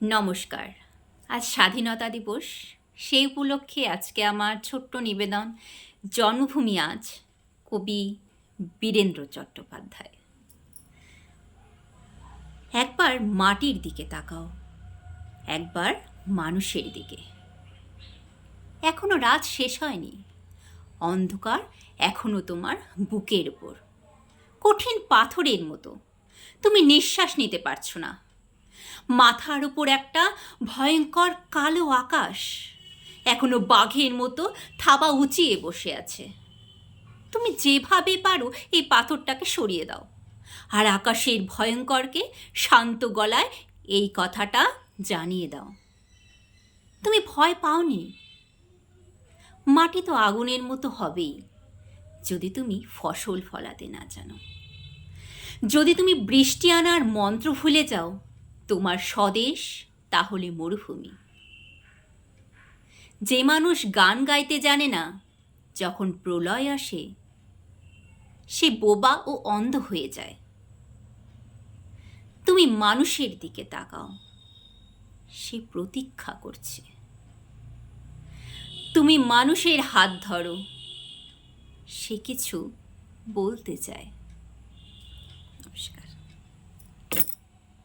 নমস্কার। আজ স্বাধীনতা দিবস। সেই উপলক্ষে আজকে আমার ছোট্ট নিবেদন। জন্মভূমি আজ কবি বীরেন্দ্র চট্টোপাধ্যায়। একবার মাটির দিকে তাকাও, একবার মানুষের দিকে। এখনো রাত শেষ হয়নি, অন্ধকার এখনো তোমার বুকের উপর কঠিন পাথরের মতো। তুমি নিঃশ্বাস নিতে পারছো না। মাথার উপর একটা ভয়ঙ্কর কালো আকাশ এখনো বাঘের মতো থাবা উঁচিয়ে বসে আছে। তুমি যেভাবে পারো এই পাথরটাকে সরিয়ে দাও, আর আকাশের ভয়ঙ্করকে শান্ত গলায় এই কথাটা জানিয়ে দাও, তুমি ভয় পাওনি। মাটি তো আগুনের মতো হবেই যদি তুমি ফসল ফলাতে না জানো। যদি তুমি বৃষ্টি আনার মন্ত্র ভুলে যাও, তোমার স্বদেশ তাহলে মরুভূমি। যে মানুষ গান গাইতে জানে না, যখন প্রলয় আসে সে বোবা ও অন্ধ হয়ে যায়। তুমি মানুষের দিকে তাকাও, সে প্রতীক্ষা করছে। তুমি মানুষের হাত ধরো, সে কিছু বলতে চায়।